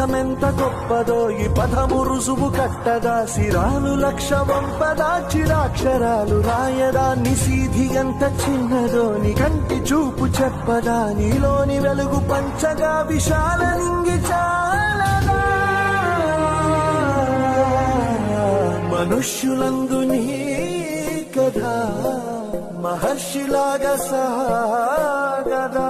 పథమెంత గొప్పదో ఈ పదము రుజువు కట్టదా సిరాలు లక్ష వంపదా చిరాక్షరాలు రాయదా నిశీధి ఎంత చిన్నదో నీ కంటి చూపు చెప్పదా నీలోని వెలుగు పంచగా విశాల నింగి చాలదా మనుష్యులందు నీ కథ మహర్షిలాగా సాగదా